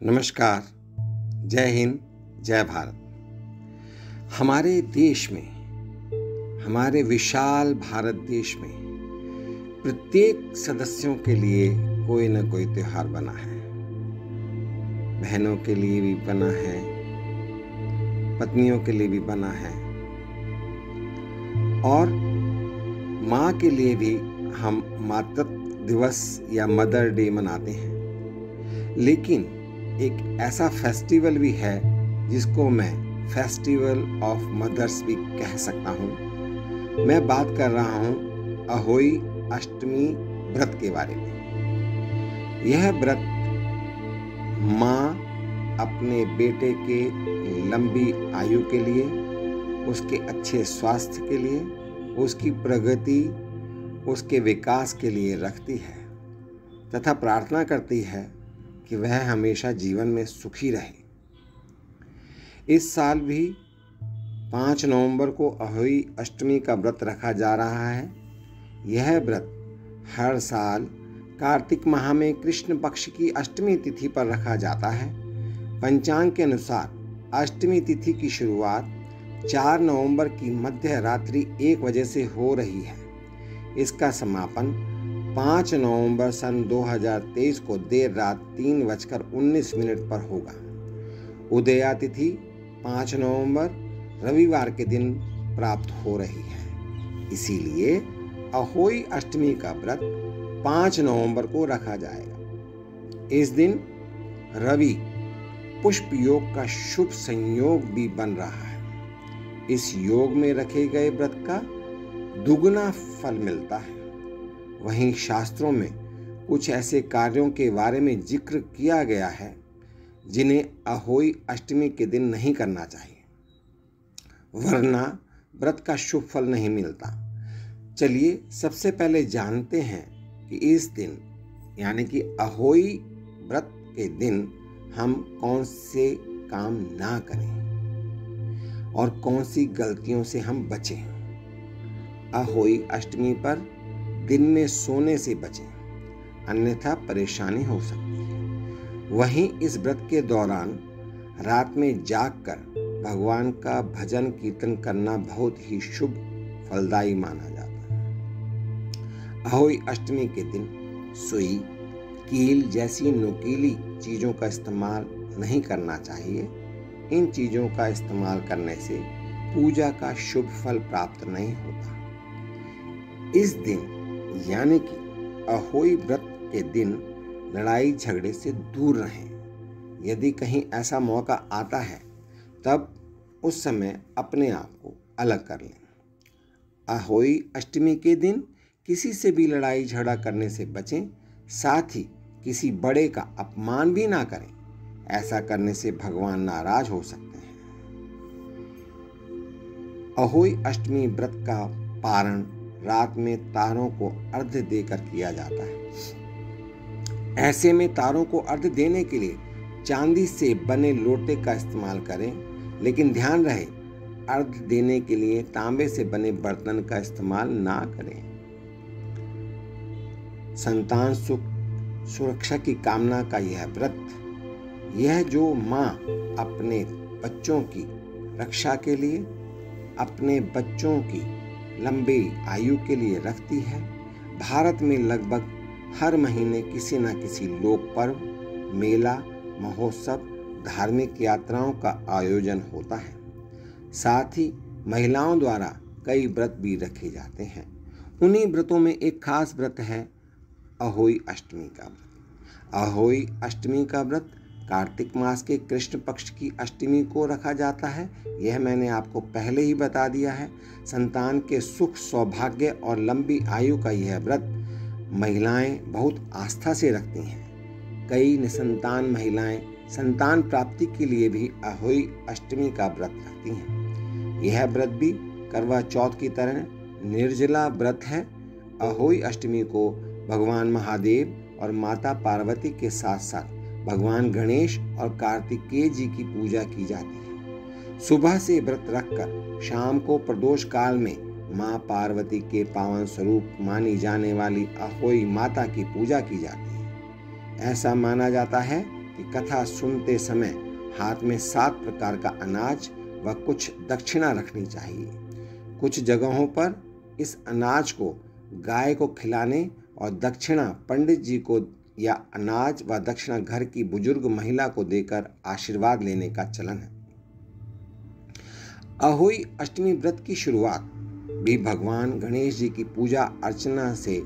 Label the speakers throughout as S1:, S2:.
S1: नमस्कार। जय हिंद, जय भारत। हमारे देश में, हमारे विशाल भारत देश में प्रत्येक सदस्यों के लिए कोई न कोई त्योहार बना है। बहनों के लिए भी बना है, पत्नियों के लिए भी बना है और माँ के लिए भी हम मातृत्व दिवस या मदर डे मनाते हैं। लेकिन एक ऐसा फेस्टिवल भी है जिसको मैं फेस्टिवल ऑफ मदर्स भी कह सकता हूँ। मैं बात कर रहा हूँ अहोई अष्टमी व्रत के बारे में। यह व्रत माँ अपने बेटे के लंबी आयु के लिए, उसके अच्छे स्वास्थ्य के लिए, उसकी प्रगति, उसके विकास के लिए रखती है तथा प्रार्थना करती है कि वह हमेशा जीवन में सुखी रहे। इस साल भी 5 नवंबर को अहोई अष्टमी का व्रत रखा जा रहा है। यह व्रत हर साल कार्तिक माह में कृष्ण पक्ष की अष्टमी तिथि पर रखा जाता है। पंचांग के अनुसार अष्टमी तिथि की शुरुआत 4 नवंबर की मध्य रात्रि 1 बजे से हो रही है। इसका समापन 5 नवंबर सन 2023 को देर रात 3:19 पर होगा। उदया तिथि 5 नवंबर रविवार के दिन प्राप्त हो रही है। इसीलिए अहोई अष्टमी का व्रत 5 नवंबर को रखा जाएगा। इस दिन रवि पुष्प योग का शुभ संयोग भी बन रहा है। इस योग में रखे गए व्रत का दुगना फल मिलता है। वहीं शास्त्रों में कुछ ऐसे कार्यों के बारे में जिक्र किया गया है जिन्हें अहोई अष्टमी के दिन नहीं करना चाहिए, वरना व्रत का शुभ फल नहीं मिलता। चलिए सबसे पहले जानते हैं कि इस दिन यानी कि अहोई व्रत के दिन हम कौन से काम ना करें और कौन सी गलतियों से हम बचें। अहोई अष्टमी पर दिन में सोने से बचें, अन्यथा परेशानी हो सकती है। वहीं इस व्रत के दौरान रात में जागकर भगवान का भजन कीर्तन करना बहुत ही शुभ फलदायी माना जाता है। अहोई अष्टमी के दिन सुई, कील जैसी नुकीली चीजों का इस्तेमाल नहीं करना चाहिए। इन चीजों का इस्तेमाल करने से पूजा का शुभ फल प्राप्त नहीं होता। इस दिन यानी कि अहोई व्रत के दिन लड़ाई झगड़े से दूर रहें। यदि कहीं ऐसा मौका आता है तब उस समय अपने आप को अलग कर लें। अहोई अष्टमी के दिन किसी से भी लड़ाई झगड़ा करने से बचें, साथ ही किसी बड़े का अपमान भी ना करें। ऐसा करने से भगवान नाराज हो सकते हैं। अहोई अष्टमी व्रत का पारण रात में तारों को अर्घ्य देकर किया जाता है। ऐसे में तारों को अर्घ्य देने के लिए चांदी से बने लोटे का इस्तेमाल करें, लेकिन ध्यान रहे अर्घ्य देने के लिए तांबे से बने बर्तन का इस्तेमाल ना करें। संतान सुख सुरक्षा की कामना का यह व्रत, यह जो माँ अपने बच्चों की रक्षा के लिए, अपने बच्चों की लंबी आयु के लिए रखती है। भारत में लगभग हर महीने किसी न किसी लोक पर्व, मेला, महोत्सव, धार्मिक यात्राओं का आयोजन होता है। साथ ही महिलाओं द्वारा कई व्रत भी रखे जाते हैं। उन्हीं व्रतों में एक खास व्रत है अहोई अष्टमी का व्रत। अहोई अष्टमी का व्रत कार्तिक मास के कृष्ण पक्ष की अष्टमी को रखा जाता है। यह मैंने आपको पहले ही बता दिया है। संतान के सुख, सौभाग्य और लंबी आयु का यह व्रत महिलाएं बहुत आस्था से रखती हैं। कई निसंतान महिलाएं संतान प्राप्ति के लिए भी अहोई अष्टमी का व्रत रखती हैं। यह व्रत भी करवा चौथ की तरह निर्जला व्रत है। अहोई अष्टमी को भगवान महादेव और माता पार्वती के साथ साथ भगवान गणेश और कार्तिकेय जी की पूजा की जाती है। सुबह से व्रत रखकर शाम को प्रदोष काल में माँ पार्वती के पावन स्वरूप मानी जाने वाली अहोई माता की पूजा की जाती है। ऐसा माना जाता है कि कथा सुनते समय हाथ में 7 प्रकार का अनाज व कुछ दक्षिणा रखनी चाहिए। कुछ जगहों पर इस अनाज को गाय को खिलाने और दक्षिणा पंडित जी को या अनाज व दक्षिणा घर की बुजुर्ग महिला को देकर आशीर्वाद लेने का चलन है। अहोई अष्टमी व्रत की शुरुआत भी भगवान गणेश जी की पूजा अर्चना से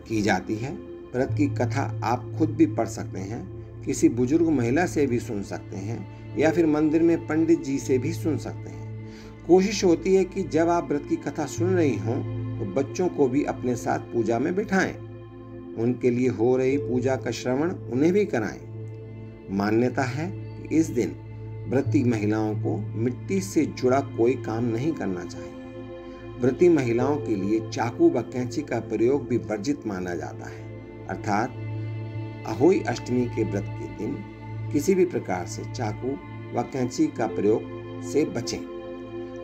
S1: की जाती है। व्रत की कथा आप खुद भी पढ़ सकते हैं, किसी बुजुर्ग महिला से भी सुन सकते हैं या फिर मंदिर में पंडित जी से भी सुन सकते हैं। कोशिश होती है कि जब आप व्रत की कथा सुन रही हों तो बच्चों को भी अपने साथ पूजा में बिठाएं। उनके लिए हो रही पूजा का श्रवण उन्हें भी कराएं। मान्यता है कि इस दिन व्रती महिलाओं को मिट्टी से जुड़ा कोई काम नहीं करना चाहिए। व्रती महिलाओं के लिए चाकू व कैंची का प्रयोग भी वर्जित माना जाता है, अर्थात अहोई अष्टमी के व्रत के दिन किसी भी प्रकार से चाकू व कैंची का प्रयोग से बचें।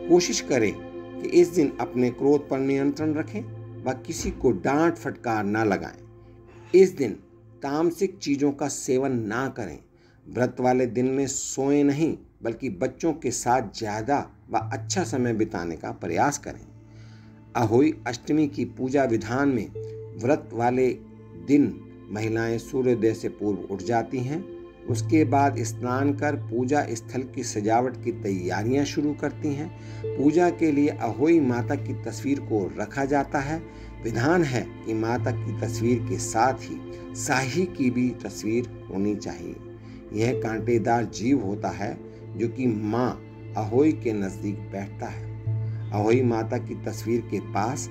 S1: कोशिश करें कि इस दिन अपने क्रोध पर नियंत्रण रखें व किसी को डांट फटकार ना लगाएं। इस दिन तामसिक चीजों का सेवन ना करें। व्रत वाले दिन में सोएं नहीं, बल्कि बच्चों के साथ ज्यादा व अच्छा समय बिताने का प्रयास करें। अहोई अष्टमी की पूजा विधान में व्रत वाले दिन महिलाएं सूर्योदय से पूर्व उठ जाती हैं। उसके बाद स्नान कर पूजा स्थल की सजावट की तैयारियां शुरू करती हैं। पूजा के लिए अहोई माता की तस्वीर को रखा जाता है। विधान है कि माता की तस्वीर के साथ ही साही की भी तस्वीर होनी चाहिए। यह कांटेदार जीव होता है जो कि माँ अहोई के नजदीक बैठता है। अहोई माता की तस्वीर के पास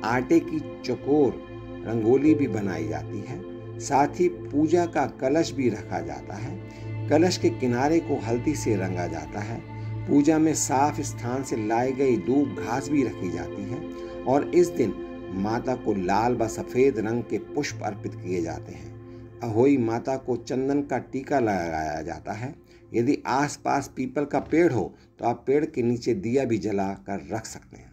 S1: आटे की चकोर रंगोली भी बनाई जाती है। साथ ही पूजा का कलश भी रखा जाता है। कलश के किनारे को हल्दी से रंगा जाता है। पूजा में साफ स्थान से लाई गई दूब घास भी रखी जाती है और इस दिन माता को लाल व सफेद रंग के पुष्प अर्पित किए जाते हैं। अहोई माता को चंदन का टीका लगाया जाता है। यदि आसपास पीपल का पेड़ हो तो आप पेड़ के नीचे दिया भी जला कर रख सकते हैं।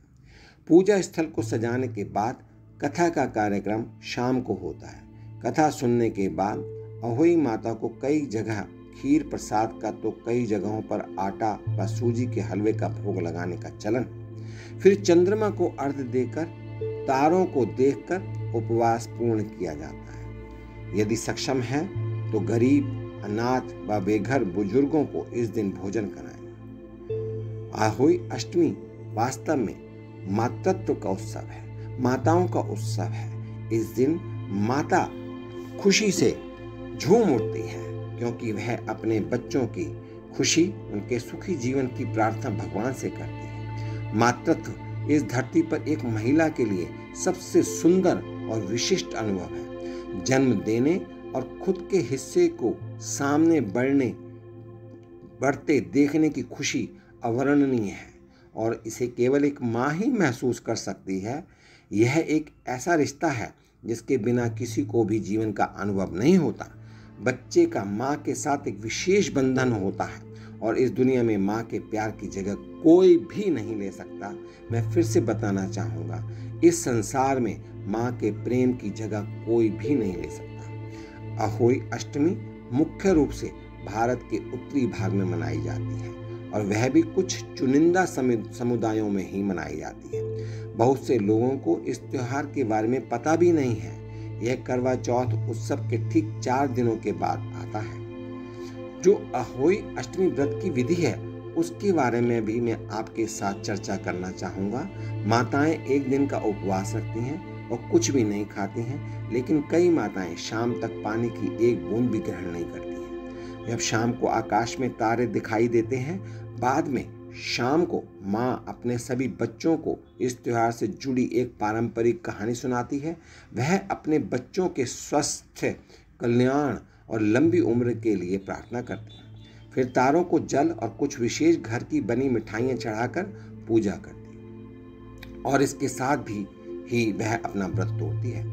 S1: पूजा स्थल को सजाने के बाद कथा का कार्यक्रम शाम को होता है। कथा सुनने के बाद अहोई माता को कई जगह खीर प्रसाद का तो कई जगहों पर आटा व सूजी के हलवे का भोग लगाने का चलन। फिर चंद्रमा को अर्घ्य देकर तारों को देखकर उपवास पूर्ण किया जाता है। यदि सक्षम है तो गरीब, अनाथ व बेघर बुजुर्गों को इस दिन भोजन कराएं। अहोई अष्टमी वास्तव में मातृत्व का उत्सव है, माताओं का उत्सव है। इस दिन माता खुशी से झूम उठती है क्योंकि वह अपने बच्चों की खुशी, उनके सुखी जीवन की प्रार्थना भगवान से करती है। मातृत्व इस धरती पर एक महिला के लिए सबसे सुंदर और विशिष्ट अनुभव है। जन्म देने और खुद के हिस्से को सामने बढ़ते देखने की खुशी अवर्णनीय है और इसे केवल एक माँ ही महसूस कर सकती है। यह एक ऐसा रिश्ता है जिसके बिना किसी को भी जीवन का अनुभव नहीं होता। बच्चे का माँ के साथ एक विशेष बंधन होता है और इस दुनिया में माँ के प्यार की जगह कोई भी नहीं ले सकता। मैं फिर से बताना चाहूँगा, इस संसार में माँ के प्रेम की जगह कोई भी नहीं ले सकता। अहोई अष्टमी मुख्य रूप से भारत के उत्तरी भाग में मनाई जाती है और वह भी कुछ चुनिंदा समुदायों में ही मनाई जाती है। बहुत से लोगों को इस त्योहार के बारे में पता भी नहीं है। यह करवा चौथ उत्सव के ठीक 4 दिनों के बाद आता है। जो अहोई अष्टमी व्रत की विधि है उसके बारे में भी मैं आपके साथ चर्चा करना चाहूँगा। माताएं एक दिन का उपवास रखती हैं और कुछ भी नहीं खाती हैं, लेकिन कई माताएं शाम तक पानी की एक बूंद भी ग्रहण नहीं करती हैं। जब शाम को आकाश में तारे दिखाई देते हैं, बाद में शाम को माँ अपने सभी बच्चों को इस त्योहार से जुड़ी एक पारंपरिक कहानी सुनाती है। वह अपने बच्चों के स्वास्थ्य, कल्याण और लंबी उम्र के लिए प्रार्थना करती है। फिर तारों को जल और कुछ विशेष घर की बनी मिठाइयाँ चढ़ाकर पूजा करती है और इसके साथ भी ही वह अपना व्रत तोड़ती है।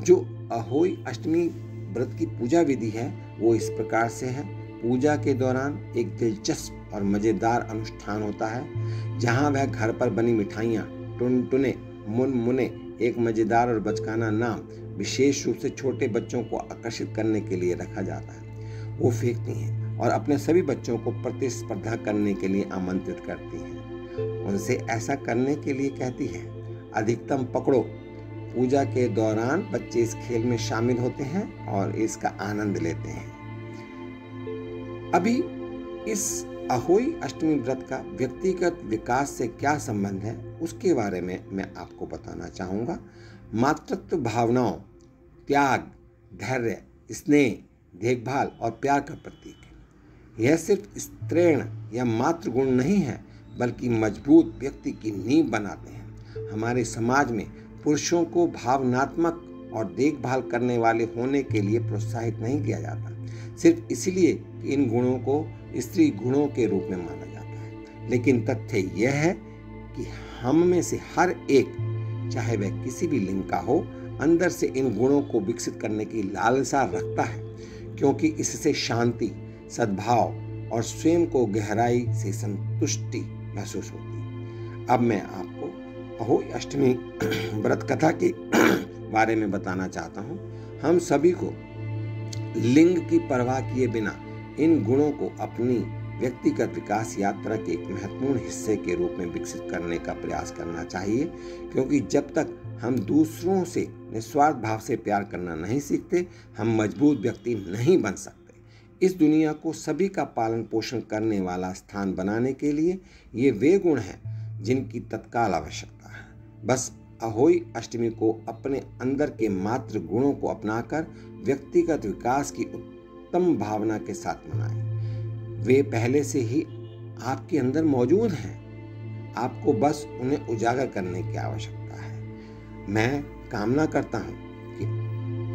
S1: जो अहोई अष्टमी व्रत की पूजा विधि है वो इस प्रकार से है। पूजा के दौरान एक दिलचस्प और मज़ेदार अनुष्ठान होता है जहाँ वह घर पर बनी मिठाइयाँ, टुनटुने, मुनमुने, एक मज़ेदार और बचकाना नाम विशेष रूप से छोटे बच्चों को आकर्षित करने के लिए रखा जाता है। वो फेंकती हैं और अपने सभी बच्चों को प्रतिस्पर्धा करने के लिए आमंत्रित करती हैं। उनसे ऐसा करने के लिए कहती है, अधिकतम पकड़ो। पूजा के दौरान बच्चे इस खेल में शामिल होते हैं और इसका आनंद लेते हैं। अभी इस अहोई अष्टमी व्रत का व्यक्तिगत विकास से क्या संबंध है, उसके बारे में मैं आपको बताना चाहूँगा। मातृत्व भावनाओं, त्याग, धैर्य, स्नेह, देखभाल और प्यार का प्रतीक है। यह सिर्फ स्त्रीण या मातृ गुण नहीं है, बल्कि मजबूत व्यक्ति की नींव बनाते हैं। हमारे समाज में पुरुषों को भावनात्मक और देखभाल करने वाले होने के लिए प्रोत्साहित नहीं किया जाता, सिर्फ इसलिए कि इन गुणों को स्त्री गुणों के रूप में माना जाता है। लेकिन तथ्य यह है कि हम में से हर एक, चाहे वह किसी भी लिंग का हो, अंदर से इन गुणों को विकसित करने की लालसा रखता है, क्योंकि इससे शांति, सद्भाव और स्वयं को गहराई से संतुष्टि महसूस होती है। अब मैं आपको अहोई अष्टमी व्रत कथा के बारे में बताना चाहता हूँ। हम सभी को लिंग की परवाह किए बिना इन गुणों को अपनी व्यक्तिगत विकास यात्रा के एक महत्वपूर्ण हिस्से के रूप में विकसित करने का प्रयास करना चाहिए, क्योंकि जब तक हम दूसरों से निस्वार्थ भाव से प्यार करना नहीं सीखते, हम मजबूत व्यक्ति नहीं बन सकते। इस दुनिया को सभी का पालन पोषण करने वाला स्थान बनाने के लिए ये वे गुण हैं जिनकी तत्काल आवश्यकता है। बस अहोई अष्टमी को अपने अंदर के मातृ गुणों को अपनाकर व्यक्तिगत विकास की उत्तम भावना के साथ मनाएं। वे पहले से ही आपके अंदर मौजूद हैं, आपको बस उन्हें उजागर करने की आवश्यकता है। मैं कामना करता हूँ कि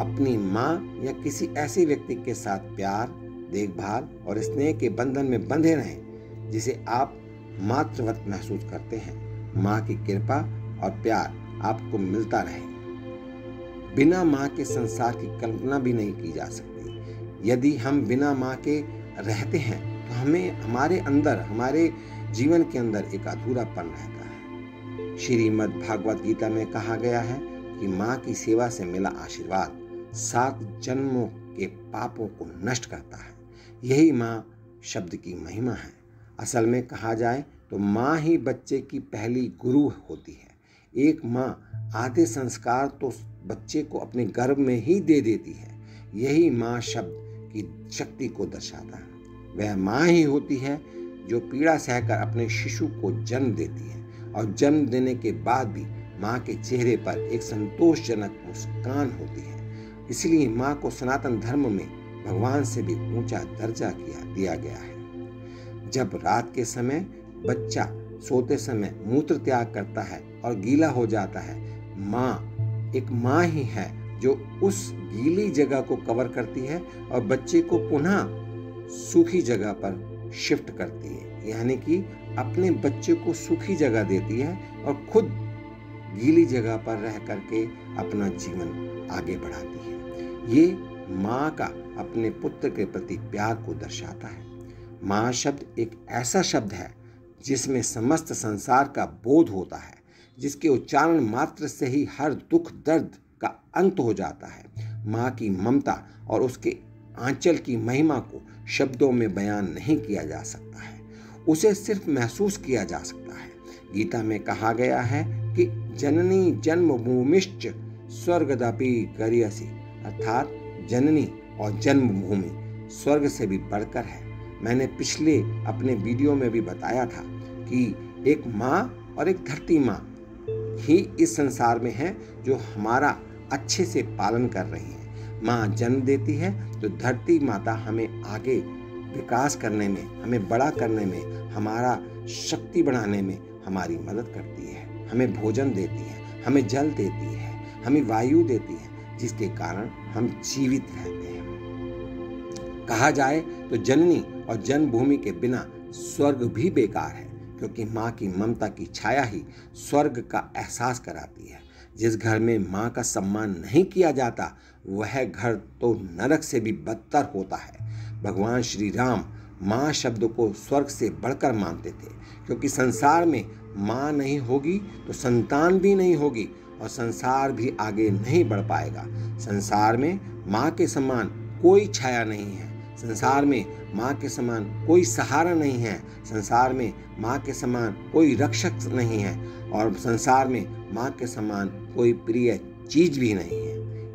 S1: अपनी माँ या किसी ऐसे व्यक्ति के साथ प्यार, देखभाल और स्नेह के बंधन में बंधे रहें जिसे आप मातृवत महसूस करते हैं। माँ की कृपा और प्यार आपको मिलता रहे। बिना माँ के संसार की कल्पना भी नहीं की जा सकती। यदि हम बिना माँ के रहते हैं तो हमें हमारे अंदर, हमारे जीवन के अंदर एक अधूरापन रहता है। श्रीमद् भागवत गीता में कहा गया है कि माँ की सेवा से मिला आशीर्वाद 7 जन्मों के पापों को नष्ट करता है। यही माँ शब्द की महिमा है। असल में कहा जाए तो माँ ही बच्चे की पहली गुरु होती है। एक माँ आधे संस्कार तो बच्चे को अपने गर्भ में ही दे देती है। यही माँ शब्द की शक्ति को दर्शाता है। वह माँ ही होती है जो पीड़ा सहकर अपने शिशु को जन्म देती है, और जन्म देने के बाद भी माँ के चेहरे पर एक संतोषजनक मुस्कान होती है। इसलिए माँ को सनातन धर्म में भगवान से भी ऊंचा दर्जा दिया गया है। जब रात के समय बच्चा सोते समय मूत्र त्याग करता है और गीला हो जाता है, माँ एक माँ ही है जो उस गीली जगह को कवर करती है और बच्चे को पुनः सूखी जगह पर शिफ्ट करती है, यानी कि अपने बच्चे को सूखी जगह देती है और खुद गीली जगह पर रह करके अपना जीवन आगे बढ़ाती है। ये माँ का अपने पुत्र के प्रति प्यार को दर्शाता है। माँ शब्द एक ऐसा शब्द है जिसमें समस्त संसार का बोध होता है, जिसके उच्चारण मात्र से ही हर दुख दर्द का अंत हो जाता है। माँ की ममता और उसके आंचल की महिमा को शब्दों में बयान नहीं किया जा सकता है, उसे सिर्फ महसूस किया जा सकता है। गीता में कहा गया है कि जननी जन्मभूमिश्च स्वर्गदपि गरीयसी, अर्थात जननी और जन्मभूमि स्वर्ग से भी बढ़कर है। मैंने पिछले अपने वीडियो में भी बताया था कि एक माँ और एक धरती माँ ही इस संसार में है जो हमारा अच्छे से पालन कर रही है। माँ जन्म देती है तो धरती माता हमें आगे विकास करने में, हमें बड़ा करने में, हमारा शक्ति बढ़ाने में हमारी मदद करती है। हमें भोजन देती है, हमें जल देती है, हमें वायु देती है, जिसके कारण हम जीवित रहते हैं। कहा जाए तो जननी और जन्मभूमि के बिना स्वर्ग भी बेकार है, क्योंकि माँ की ममता की छाया ही स्वर्ग का एहसास कराती है। जिस घर में माँ का सम्मान नहीं किया जाता वह घर तो नरक से भी बदतर होता है। भगवान श्री राम माँ शब्द को स्वर्ग से बढ़कर मानते थे, क्योंकि संसार में माँ नहीं होगी तो संतान भी नहीं होगी और संसार भी आगे नहीं बढ़ पाएगा। संसार में माँ के समान कोई छाया नहीं है। संसार में माँ के समान कोई सहारा नहीं है, संसार में माँ के समान कोई रक्षक नहीं है, और संसार में माँ के समान कोई प्रिय चीज भी नहीं है।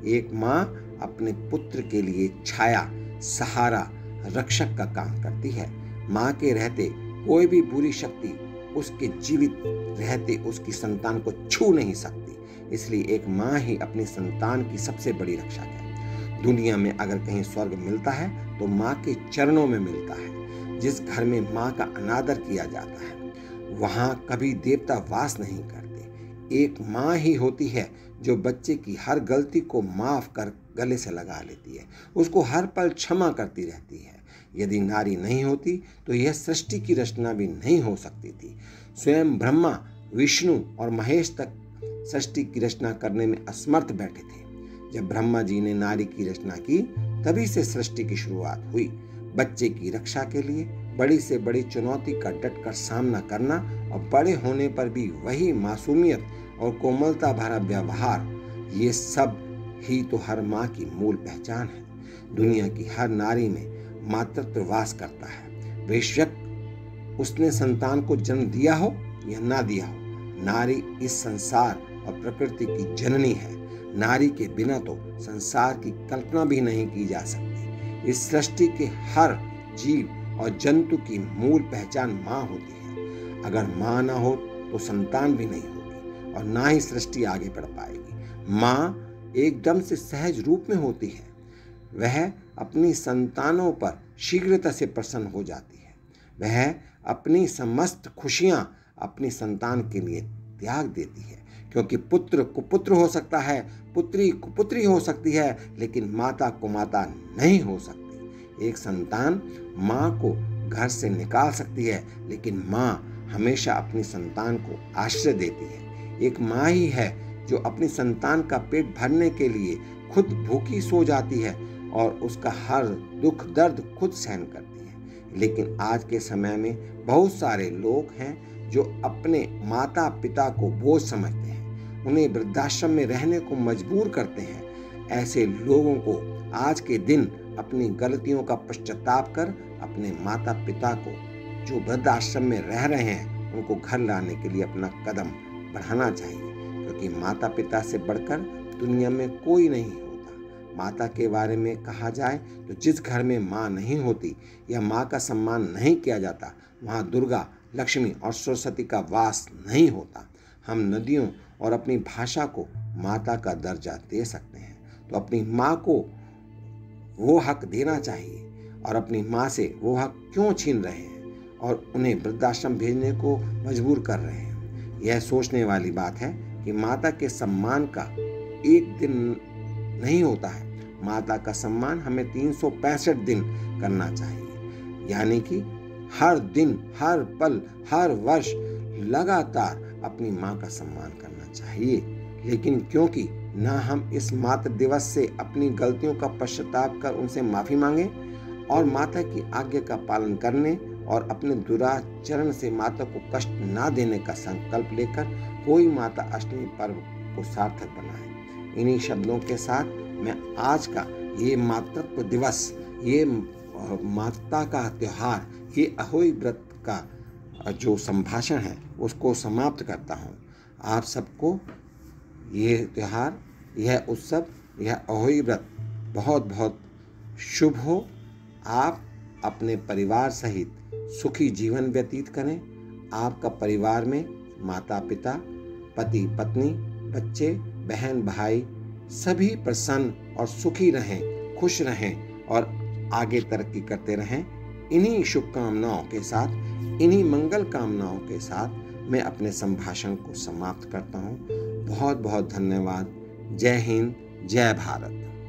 S1: एक माँ अपने पुत्र के लिए छाया, सहारा, रक्षक का काम करती है। माँ के रहते कोई भी बुरी शक्ति उसके जीवित रहते उसकी संतान को छू नहीं सकती। इसलिए एक माँ ही अपनी संतान की सबसे बड़ी रक्षक है। दुनिया में अगर कहीं स्वर्ग मिलता है तो माँ के चरणों में मिलता है। जिस घर में माँ का अनादर किया जाता है वहाँ कभी देवता वास नहीं करते। एक माँ ही होती है जो बच्चे की हर गलती को माफ कर गले से लगा लेती है, उसको हर पल क्षमा करती रहती है। यदि नारी नहीं होती तो यह सृष्टि की रचना भी नहीं हो सकती थी। स्वयं ब्रह्मा, विष्णु और महेश तक सृष्टि की रचना करने में असमर्थ बैठे थे। जब ब्रह्मा जी ने नारी की रचना की तभी से सृष्टि की शुरुआत हुई। बच्चे की रक्षा के लिए बड़ी से बड़ी चुनौती का डटकर सामना करना और बड़े होने पर भी वही मासूमियत और कोमलता भरा व्यवहार, ये सब ही तो हर माँ की मूल पहचान है। दुनिया की हर नारी में मातृत्व वास करता है। बेशक उसने संतान को जन्म दिया हो या ना दिया हो, नारी इस संसार और प्रकृति की जननी है। नारी के बिना तो संसार की कल्पना भी नहीं की जा सकती। इस सृष्टि के हर जीव और जंतु की मूल पहचान माँ होती है। अगर माँ ना हो तो संतान भी नहीं होगी और ना ही सृष्टि आगे बढ़ पाएगी। माँ एकदम से सहज रूप में होती है। वह अपनी संतानों पर शीघ्रता से प्रसन्न हो जाती है। वह अपनी समस्त खुशियां अपनी संतान के लिए त्याग देती है, क्योंकि पुत्र कुपुत्र हो सकता है, पुत्री कुपुत्री हो सकती है, लेकिन माता कुमाता नहीं हो सकती। एक संतान माँ को घर से निकाल सकती है, लेकिन माँ हमेशा अपनी संतान को आश्रय देती है। एक माँ ही है जो अपनी संतान का पेट भरने के लिए खुद भूखी सो जाती है और उसका हर दुख दर्द खुद सहन करती है। लेकिन आज के समय में बहुत सारे लोग हैं जो अपने माता पिता को बोझ समझते हैं, उन्हें वृद्धाश्रम में रहने को मजबूर करते हैं। ऐसे लोगों को आज के दिन अपनी गलतियों का पश्चाताप कर अपने माता पिता को जो वृद्धाश्रम में रह रहे हैं उनको घर लाने के लिए अपना कदम बढ़ाना चाहिए, क्योंकि माता पिता से बढ़कर दुनिया में कोई नहीं होता। माता के बारे में कहा जाए तो जिस घर में माँ नहीं होती या माँ का सम्मान नहीं किया जाता वहाँ दुर्गा, लक्ष्मी और सरस्वती का वास नहीं होता। हम नदियों और अपनी भाषा को माता का दर्जा दे सकते हैं, तो अपनी माँ को वो हक देना चाहिए। और अपनी माँ से वो हक क्यों छीन रहे हैं और उन्हें वृद्धाश्रम भेजने को मजबूर कर रहे हैं? यह सोचने वाली बात है कि माता के सम्मान का एक दिन नहीं होता है। माता का सम्मान हमें 365 दिन करना चाहिए, यानी कि हर दिन, हर पल, हर वर्ष लगातार अपनी माँ का सम्मान करना चाहिए। लेकिन क्योंकि ना हम इस मातृ दिवस से अपनी गलतियों का पश्चाताप कर उनसे माफी मांगे और माता की आज्ञा का पालन करने और अपने दुराचरण से माता को कष्ट ना देने का संकल्प लेकर कोई माता अष्टमी पर्व को सार्थक बनाए। इन्हीं शब्दों के साथ मैं आज का ये मातृत्व दिवस, ये माता का त्योहार, ये अहोई व्रत का जो संभाषण है उसको समाप्त करता हूँ। आप सबको ये त्योहार, यह उत्सव, यह अहोई व्रत बहुत बहुत शुभ हो। आप अपने परिवार सहित सुखी जीवन व्यतीत करें। आपका परिवार में माता पिता, पति पत्नी, बच्चे, बहन भाई सभी प्रसन्न और सुखी रहें, खुश रहें और आगे तरक्की करते रहें। इन्हीं शुभकामनाओं के साथ, इन्हीं मंगल कामनाओं के साथ मैं अपने संभाषण को समाप्त करता हूँ। बहुत बहुत धन्यवाद। जय हिंद, जय भारत।